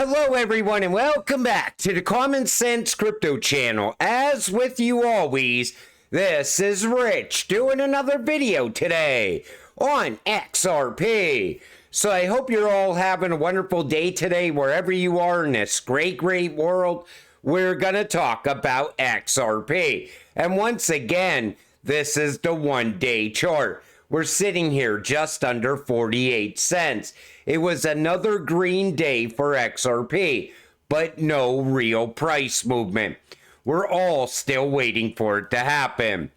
Hello everyone and welcome back to the Common Sense Crypto channel. As with you always, this is Rich doing another video today on XRP. So I hope you're all having a wonderful day today wherever you are in this great world. We're going to talk about XRP. And once again, this is the 1-day chart. We're sitting here just under 48 cents. It was another green day for XRP, but no real price movement. We're all still waiting for it to happen.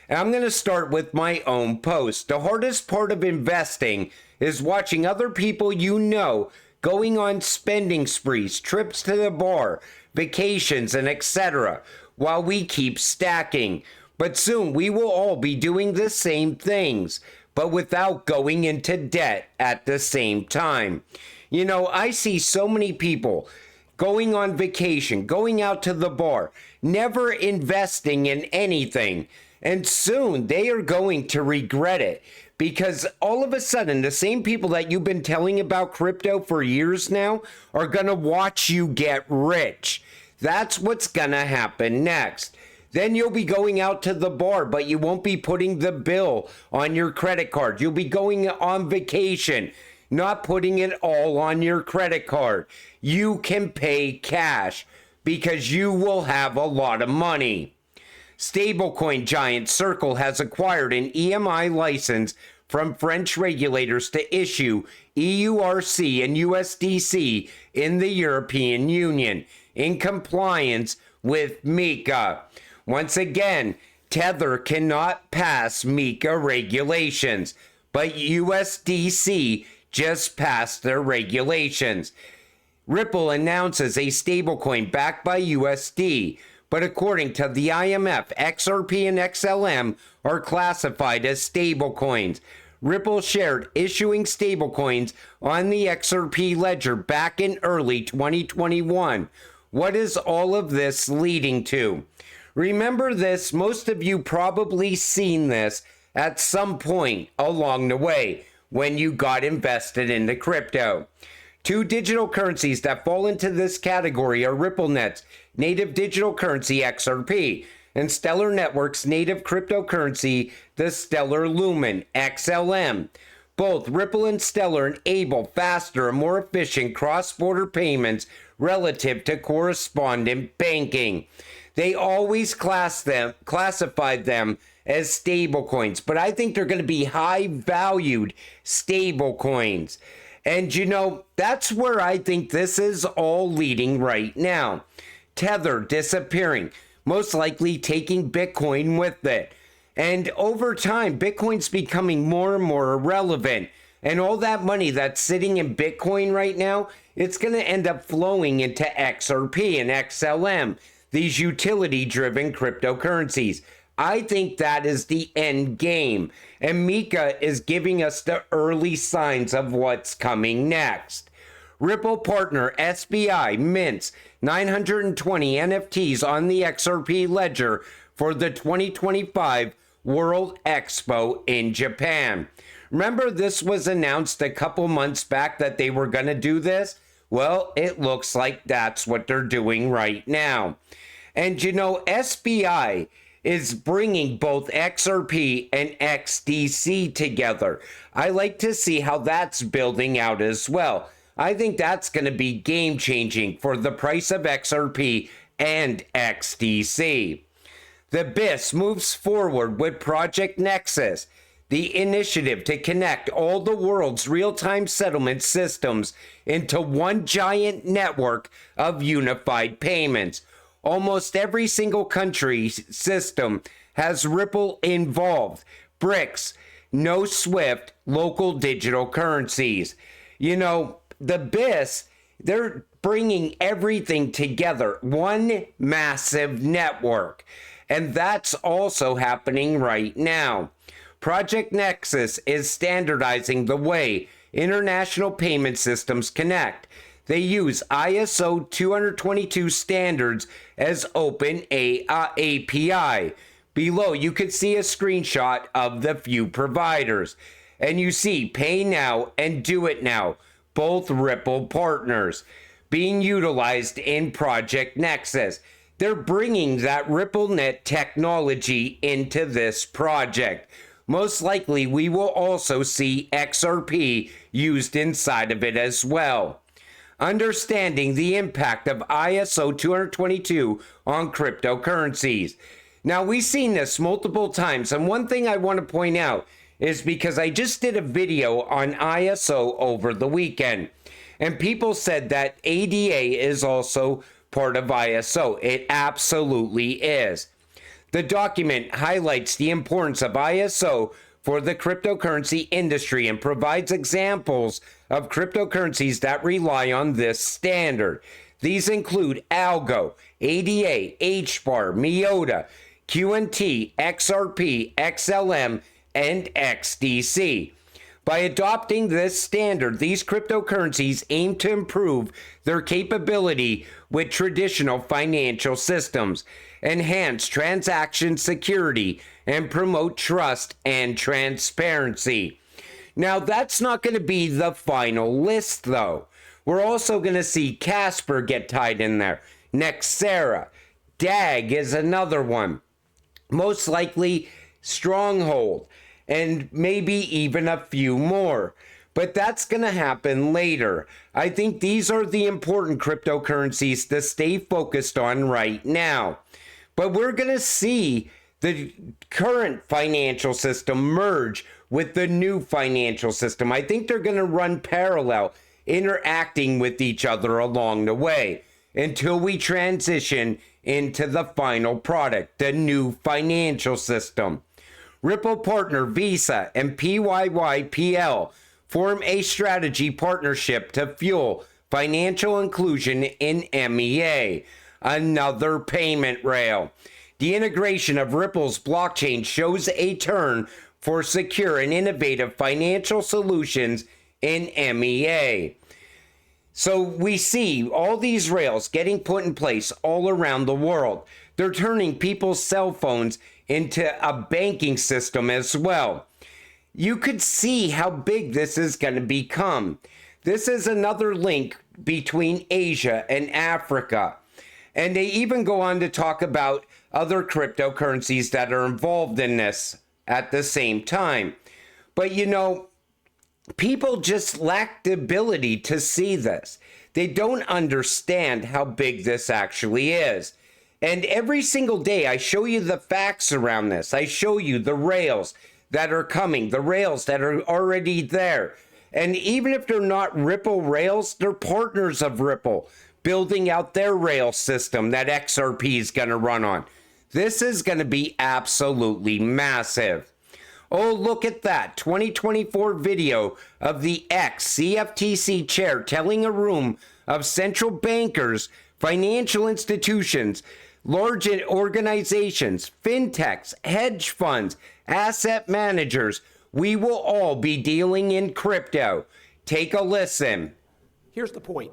And I'm going to start with my own post. The hardest part of investing is watching other people you know going on spending sprees, trips to the bar, vacations, and etc. while we keep stacking. But soon we will all be doing the same things, but without going into debt at the same time. You know, I see so many people going on vacation, going out to the bar, never investing in anything. And soon they are going to regret it, because all of a sudden the same people that you've been telling about crypto for years now are going to watch you get rich. That's what's going to happen next. Then you'll be going out to the bar, but you won't be putting the bill on your credit card. You'll be going on vacation, not putting it all on your credit card. You can pay cash because you will have a lot of money. Stablecoin giant Circle has acquired an EMI license from French regulators to issue EURC and USDC in the European Union in compliance with MiCA. Once again, Tether cannot pass MiCA regulations, but USDC just passed their regulations. Ripple announces a stablecoin backed by USD, but according to the IMF, XRP and XLM are classified as stablecoins. Ripple shared issuing stablecoins on the XRP ledger back in early 2021. What is all of this leading to? Remember this, most of you probably seen this at some point along the way when you got invested into crypto. Two digital currencies that fall into this category are RippleNet's native digital currency XRP and Stellar Networks' native cryptocurrency, the Stellar Lumen XLM. Both Ripple and Stellar enable faster and more efficient cross-border payments relative to correspondent banking. They always classified them as stablecoins, but I think they're going to be high-valued stablecoins. And you know, that's where I think this is all leading right now. Tether disappearing, most likely taking Bitcoin with it. And over time, Bitcoin's becoming more and more irrelevant. And all that money that's sitting in Bitcoin right now, it's going to end up flowing into XRP and XLM, these utility-driven cryptocurrencies. I think that is the end game, and MiCA is giving us the early signs of what's coming next. Ripple partner SBI mints 920 NFTs on the XRP ledger for the 2025 World Expo in Japan. Remember, this was announced a couple months back that they were going to do this? Well, it looks like that's what they're doing right now. And you know, SBI is bringing both XRP and XDC together. I like to see how that's building out as well. I think that's going to be game-changing for the price of XRP and XDC. The BIS moves forward with Project Nexus, the initiative to connect all the world's real-time settlement systems into one giant network of unified payments. Almost every single country's system has Ripple involved. BRICS, no SWIFT, local digital currencies. You know, the BIS, they're bringing everything together, one massive network. And that's also happening right now. Project Nexus is standardizing the way international payment systems connect. They use ISO 222 standards as open API. Below, you can see a screenshot of the few providers. And you see Pay Now and Do It Now, both Ripple partners. being utilized in Project Nexus. They're bringing that RippleNet technology into this project. Most likely, we will also see XRP used inside of it as well. Understanding the impact of ISO 20022 on cryptocurrencies. Now, we've seen this multiple times, and one thing I want to point out is because I just did a video on ISO over the weekend, and people said that ADA is also part of ISO. It absolutely is. The document highlights the importance of ISO for the cryptocurrency industry and provides examples of cryptocurrencies that rely on this standard. These include Algo, ADA, HBAR, MIOTA, QNT, XRP, XLM, and XDC. By adopting this standard, these cryptocurrencies aim to improve their capability with traditional financial systems, enhance transaction security, and promote trust and transparency. Now, that's not going to be the final list, though. We're also going to see Casper get tied in there. Nexera, DAG is another one. Most likely Stronghold, and maybe even a few more. But that's going to happen later. I think these are the important cryptocurrencies to stay focused on right now. But we're going to see the current financial system merge with the new financial system. I think they're going to run parallel, interacting with each other along the way until we transition into the final product, the new financial system. Ripple partner Visa and PYYPL form a strategy partnership to fuel financial inclusion in MEA, another payment rail. The integration of Ripple's blockchain shows a turn for secure and innovative financial solutions in MEA. So we see all these rails getting put in place all around the world. They're turning people's cell phones into a banking system as well. You could see how big this is going to become. This is another link between Asia and Africa. And they even go on to talk about other cryptocurrencies that are involved in this at the same time. But you know, people just lack the ability to see this. They don't understand how big this actually is. And every single day I show you the facts around this. I show you the rails that are coming, the rails that are already there. And even if they're not Ripple rails, they're partners of Ripple, building out their rail system that XRP is going to run on. This is going to be absolutely massive. Oh, look at that 2024 video of the ex-CFTC chair telling a room of central bankers, financial institutions, large organizations, fintechs, hedge funds, asset managers, we will all be dealing in crypto. Take a listen. Here's the point.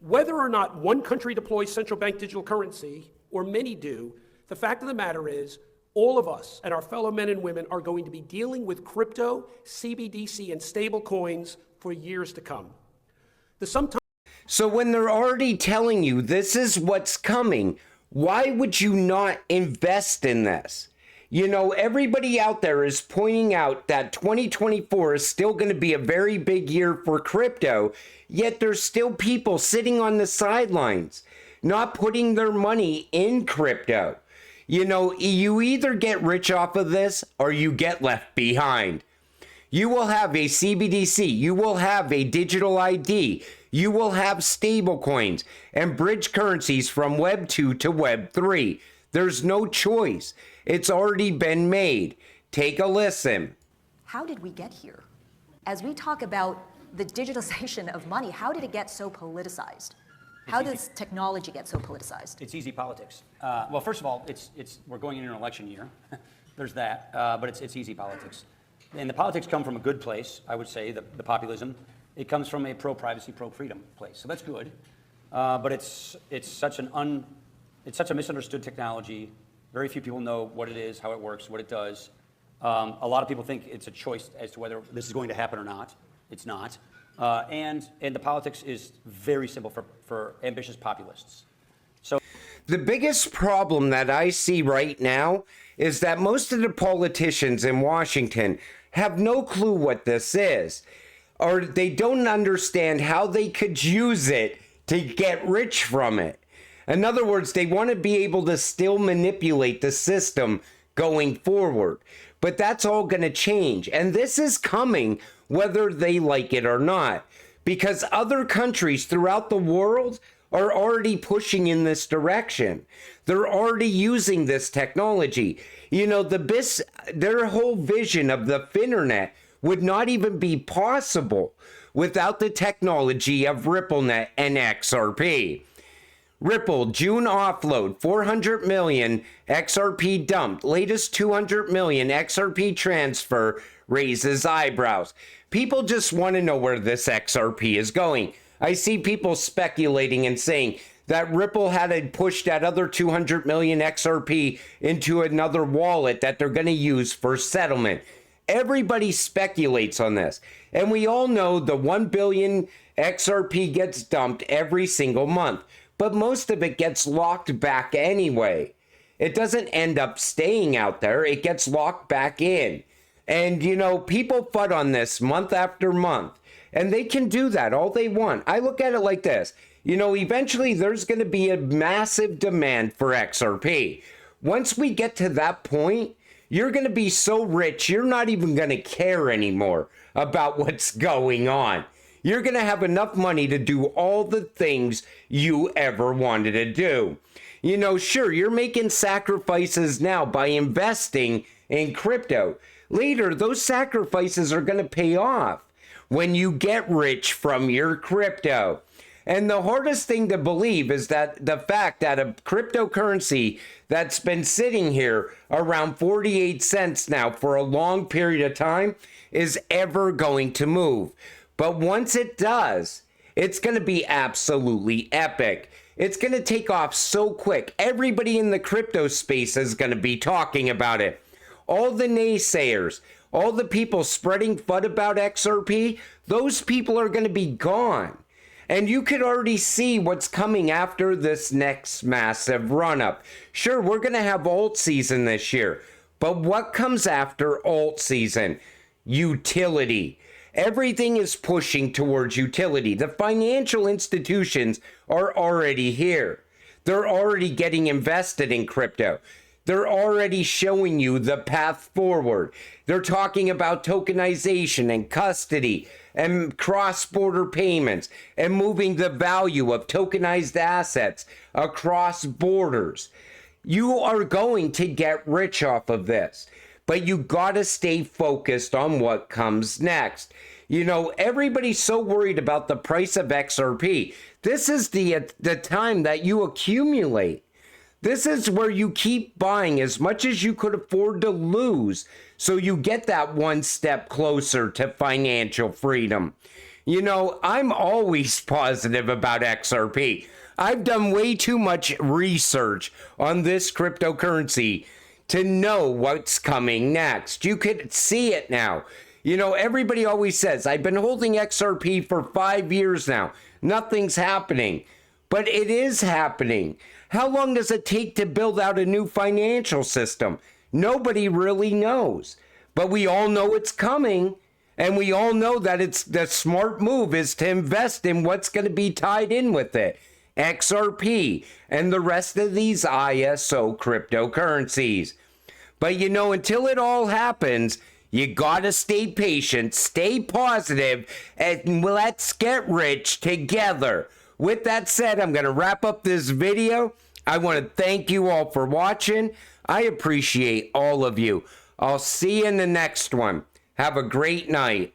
Whether or not one country deploys central bank digital currency, or many do, the fact of the matter is, all of us and our fellow men and women are going to be dealing with crypto, CBDC, and stablecoins for years to come. So when they're already telling you this is what's coming, why would you not invest in this? You know, everybody out there is pointing out that 2024 is still going to be a very big year for crypto, yet there's still people sitting on the sidelines, not putting their money in crypto. You know, you either get rich off of this or you get left behind. You will have a CBDC, you will have a digital ID, you will have stablecoins and bridge currencies from Web 2 to Web 3. There's no choice. It's already been made. Take a listen. How did we get here? As we talk about the digitalization of money, how did it get so politicized? How does technology get so politicized? It's easy politics. Well, first of all, we're going into an election year. There's that, but it's easy politics. And the politics come from a good place, I would say, the populism. It comes from a pro-privacy, pro-freedom place, so that's good. But it's such a misunderstood technology. Very few people know what it is, how it works, what it does. A lot of people think it's a choice as to whether this is going to happen or not. It's not. And the politics is very simple for ambitious populists. So The biggest problem that I see right now is that most of the politicians in Washington have no clue what this is, or they don't understand how they could use it to get rich from it. In other words, they want to be able to still manipulate the system going forward. But that's all going to change. And this is coming whether they like it or not, because other countries throughout the world are already pushing in this direction. They're already using this technology. You know, their whole vision of the Finternet would not even be possible without the technology of RippleNet and XRP. Ripple, June offload, 400 million XRP dumped. Latest 200 million XRP transfer raises eyebrows. People just want to know where this XRP is going. I see people speculating and saying that Ripple had to push that other 200 million XRP into another wallet that they're going to use for settlement. Everybody speculates on this. And we all know the 1 billion XRP gets dumped every single month. But most of it gets locked back anyway. It doesn't end up staying out there. It gets locked back in. And, you know, people FUD on this month after month. And they can do that all they want. I look at it like this. You know, eventually there's going to be a massive demand for XRP. Once we get to that point, you're going to be so rich, you're not even going to care anymore about what's going on. You're going to have enough money to do all the things you ever wanted to do. You know, sure, you're making sacrifices now by investing in crypto. Later, those sacrifices are going to pay off when you get rich from your crypto. And the hardest thing to believe is that the fact that a cryptocurrency that's been sitting here around 48 cents now for a long period of time is ever going to move. But once it does, it's going to be absolutely epic. It's going to take off so quick. Everybody in the crypto space is going to be talking about it. All the naysayers, all the people spreading FUD about XRP, those people are going to be gone. And you could already see what's coming after this next massive run-up. Sure, we're going to have alt season this year. But what comes after alt season? Utility. Everything is pushing towards utility. The financial institutions are already here. They're already getting invested in crypto. They're already showing you the path forward. They're talking about tokenization and custody and cross-border payments and moving the value of tokenized assets across borders. You are going to get rich off of this. But you gotta stay focused on what comes next. You know, everybody's so worried about the price of XRP. This is the time that you accumulate. This is where you keep buying as much as you could afford to lose so you get that one step closer to financial freedom. You know, I'm always positive about XRP. I've done way too much research on this cryptocurrency to know what's coming next. You could see it now. You know, everybody always says, I've been holding XRP for 5 years now. Nothing's happening. But it is happening. How long does it take to build out a new financial system? Nobody really knows. But we all know it's coming. And we all know that it's the smart move is to invest in what's going to be tied in with it. XRP and the rest of these ISO cryptocurrencies. But you know, until it all happens, you gotta stay patient, stay positive, and let's get rich together. With that said, I'm gonna wrap up this video. I want to thank you all for watching. I appreciate all of you. I'll see you in the next one. Have a great night.